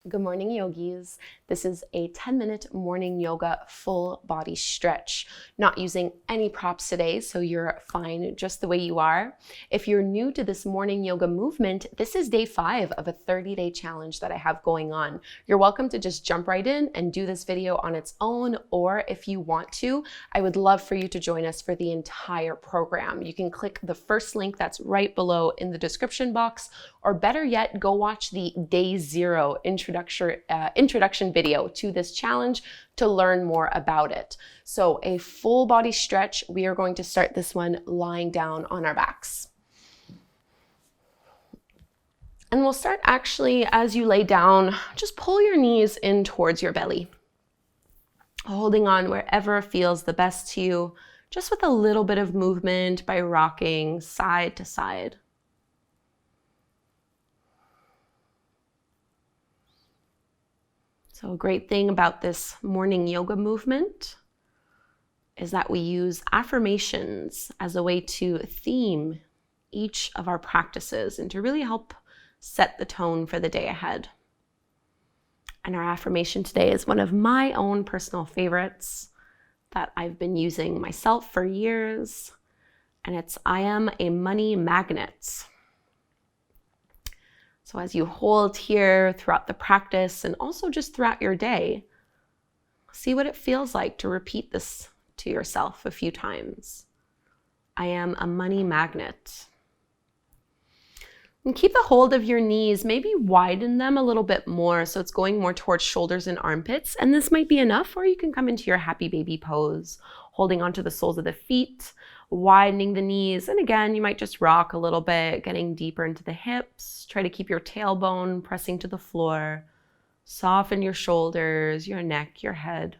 Good morning, yogis. This is a 10-minute morning yoga full body stretch. Not using any props today, so you're fine just the way you are. If you're new to this morning yoga movement, this is day 5 of a 30-day challenge that I have going on. You're welcome to just jump right in and do this video on its own, or if you want to, I would love for you to join us for the entire program. You can click the first link that's right below in the description box, or better yet, go watch the day 0 introduction video to this challenge to learn more about it. So a full body stretch, we are going to start this one lying down on our backs. And we'll start actually as you lay down, just pull your knees in towards your belly, holding on wherever feels the best to you, just with a little bit of movement by rocking side to side. So a great thing about this morning yoga movement is that we use affirmations as a way to theme each of our practices and to really help set the tone for the day ahead. And our affirmation today is one of my own personal favorites that I've been using myself for years, and it's I am a money magnet. So as you hold here throughout the practice and also just throughout your day, see what it feels like to repeat this to yourself a few times. I am a money magnet. And keep a hold of your knees, maybe widen them a little bit more so it's going more towards shoulders and armpits. And this might be enough, or you can come into your happy baby pose, holding onto the soles of the feet, widening the knees. And again, you might just rock a little bit, getting deeper into the hips. Try to keep your tailbone pressing to the floor. Soften your shoulders, your neck, your head.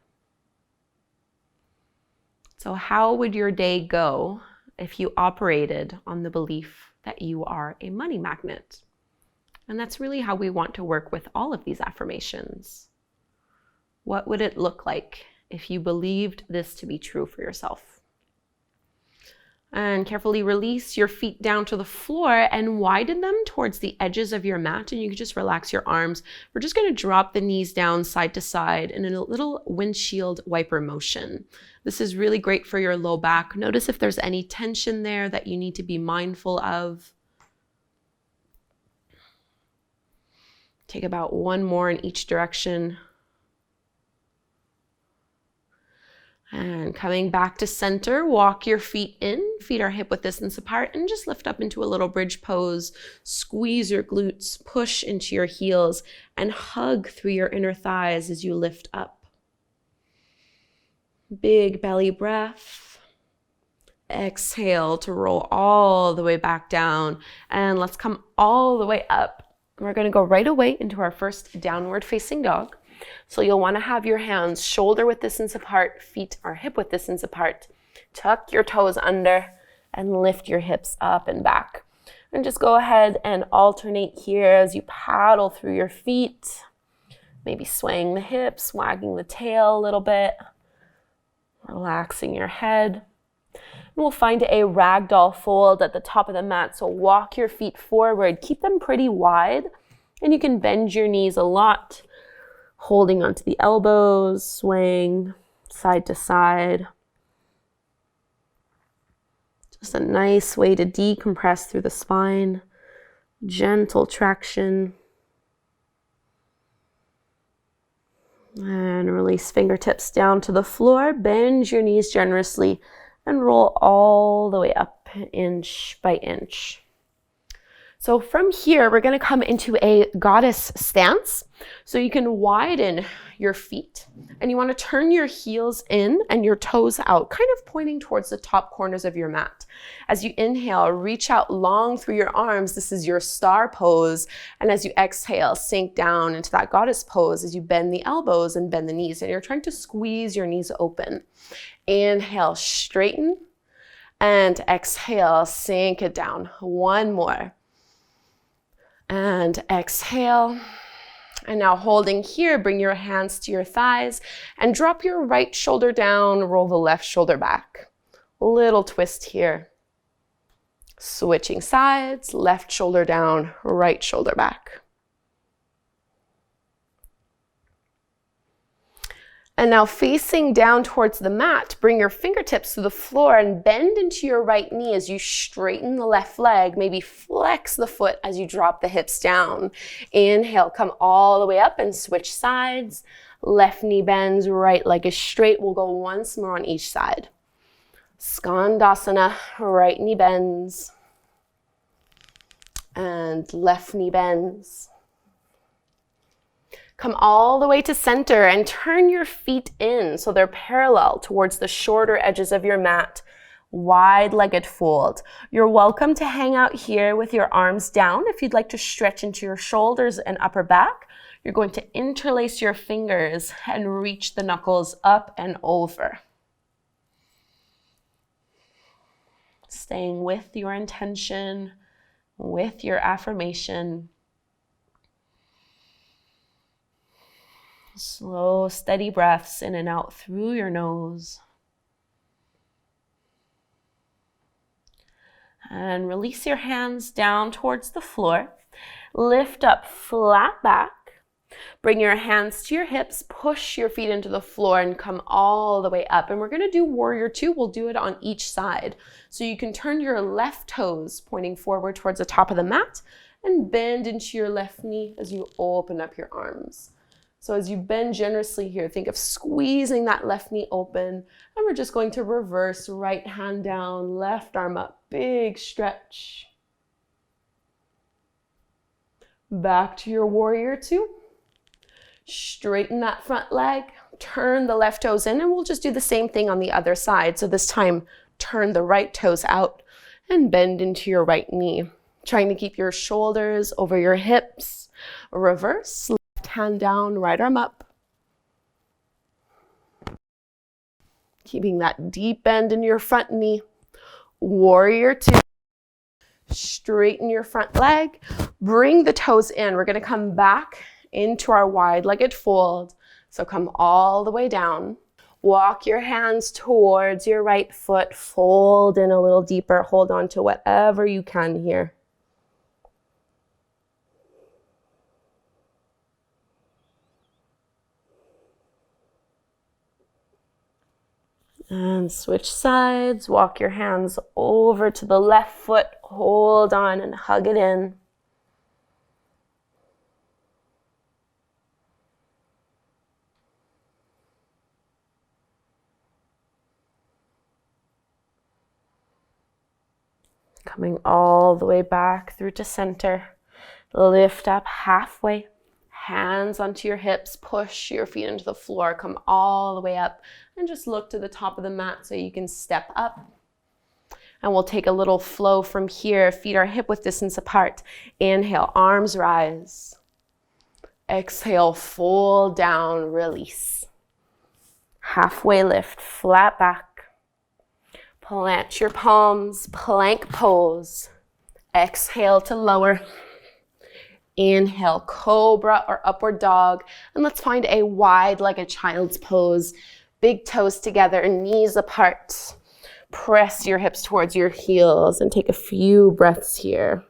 So how would your day go if you operated on the belief that you are a money magnet? And that's really how we want to work with all of these affirmations. What would it look like if you believed this to be true for yourself? And carefully release your feet down to the floor and widen them towards the edges of your mat. And you can just relax your arms. We're just going to drop the knees down side to side in a little windshield wiper motion. This is really great for your low back. Notice if there's any tension there that you need to be mindful of. Take about one more in each direction. And coming back to center, walk your feet in. Feet are hip width distance apart, and just lift up into a little bridge pose. Squeeze your glutes, push into your heels, and hug through your inner thighs as you lift up. Big belly breath. Exhale to roll all the way back down. And let's come all the way up. We're going to go right away into our first downward facing dog. So you'll want to have your hands shoulder width distance apart, feet are hip width distance apart. Tuck your toes under and lift your hips up and back. And just go ahead and alternate here as you paddle through your feet. Maybe swaying the hips, wagging the tail a little bit, relaxing your head. And we'll find a ragdoll fold at the top of the mat. So walk your feet forward, keep them pretty wide, and you can bend your knees a lot. Holding onto the elbows, swaying side to side. Just a nice way to decompress through the spine. Gentle traction. And release fingertips down to the floor. Bend your knees generously and roll all the way up inch by inch. So from here, we're going to come into a goddess stance. So you can widen your feet and you want to turn your heels in and your toes out, kind of pointing towards the top corners of your mat. As you inhale, reach out long through your arms. This is your star pose. And as you exhale, sink down into that goddess pose as you bend the elbows and bend the knees. And you're trying to squeeze your knees open. Inhale, straighten. And exhale, sink it down. One more. And exhale. And now holding here, bring your hands to your thighs and drop your right shoulder down, roll the left shoulder back. Little twist here. Switching sides, left shoulder down, right shoulder back. And now facing down towards the mat, bring your fingertips to the floor and bend into your right knee as you straighten the left leg. Maybe flex the foot as you drop the hips down. Inhale, come all the way up and switch sides. Left knee bends, right leg is straight. We'll go once more on each side. Skandasana, right knee bends. And left knee bends. Come all the way to center and turn your feet in so they're parallel towards the shorter edges of your mat. Wide-legged fold. You're welcome to hang out here with your arms down if you'd like to stretch into your shoulders and upper back. You're going to interlace your fingers and reach the knuckles up and over. Staying with your intention, with your affirmation. Slow, steady breaths in and out through your nose. And release your hands down towards the floor. Lift up flat back. Bring your hands to your hips. Push your feet into the floor and come all the way up. And we're going to do warrior two. We'll do it on each side. So you can turn your left toes pointing forward towards the top of the mat and bend into your left knee as you open up your arms. So as you bend generously here, think of squeezing that left knee open. And we're just going to reverse, right hand down, left arm up, big stretch. Back to your warrior two. Straighten that front leg, turn the left toes in, and we'll just do the same thing on the other side. So this time, turn the right toes out and bend into your right knee. Trying to keep your shoulders over your hips. Reverse. Hand down, right arm up. Keeping that deep bend in your front knee. Warrior two. Straighten your front leg. Bring the toes in. We're going to come back into our wide-legged fold. So come all the way down. Walk your hands towards your right foot. Fold in a little deeper. Hold on to whatever you can here. And switch sides, walk your hands over to the left foot, hold on and hug it in. Coming all the way back through to center. Lift up halfway, hands onto your hips, push your feet into the floor, come all the way up. And just look to the top of the mat so you can step up. And we'll take a little flow from here. Feet are hip width distance apart. Inhale, arms rise. Exhale, fold down, release. Halfway lift, flat back. Plant your palms, plank pose. Exhale to lower. Inhale, cobra or upward dog. And let's find a wide-legged child's pose. Big toes together, knees apart. Press your hips towards your heels and take a few breaths here.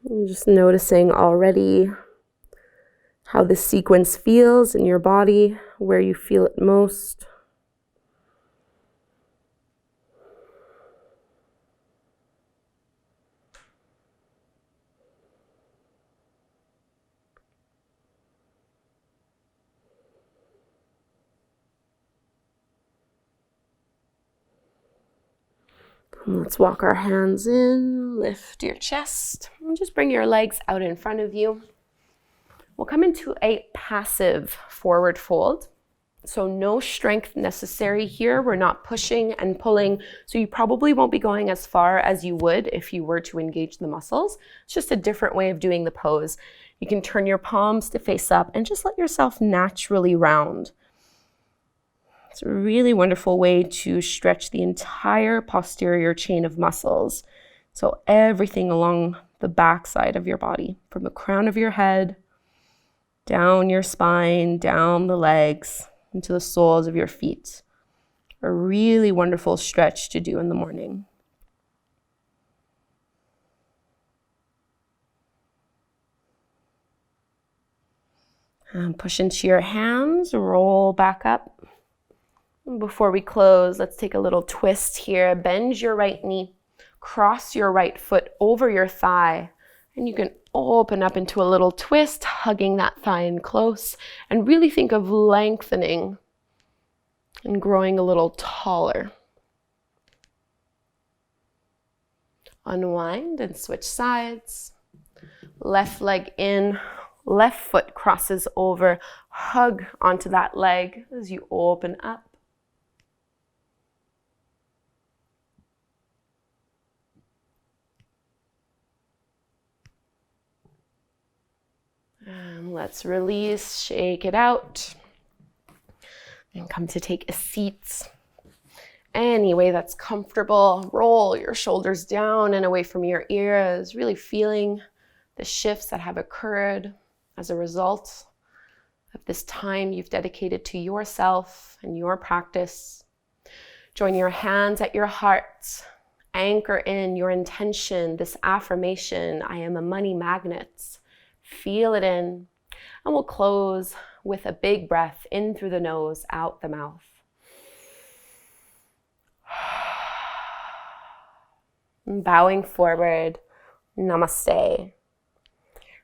And just noticing already how this sequence feels in your body, where you feel it most. Let's walk our hands in, lift your chest, and just bring your legs out in front of you. We'll come into a passive forward fold. So no strength necessary here. We're not pushing and pulling. So you probably won't be going as far as you would if you were to engage the muscles. It's just a different way of doing the pose. You can turn your palms to face up and just let yourself naturally round. It's a really wonderful way to stretch the entire posterior chain of muscles. So everything along the back side of your body, from the crown of your head, down your spine, down the legs, into the soles of your feet. A really wonderful stretch to do in the morning. Push into your hands, roll back up. Before we close, let's take a little twist here. Bend your right knee, cross your right foot over your thigh, and you can open up into a little twist, hugging that thigh in close, and really think of lengthening and growing a little taller. Unwind and switch sides. Left leg in, left foot crosses over, hug onto that leg as you open up. And let's release, shake it out, and come to take a seat. Any way that's comfortable. Roll your shoulders down and away from your ears, really feeling the shifts that have occurred as a result of this time you've dedicated to yourself and your practice. Join your hands at your heart. Anchor in your intention, this affirmation, I am a money magnet. Feel it in. And we'll close with a big breath in through the nose, out the mouth. Bowing forward, namaste.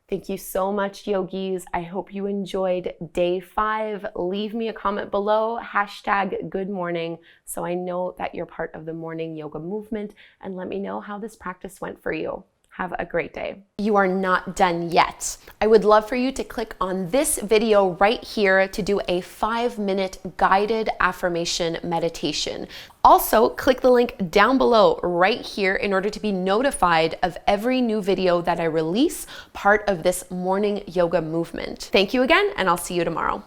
Thank you so much, yogis. I hope you enjoyed day 5. Leave me a comment below, #goodmorning, so I know that you're part of the morning yoga movement, and let me know how this practice went for you. Have a great day. You are not done yet. I would love for you to click on this video right here to do a 5-minute guided affirmation meditation. Also, click the link down below right here in order to be notified of every new video that I release, part of this morning yoga movement. Thank you again, and I'll see you tomorrow.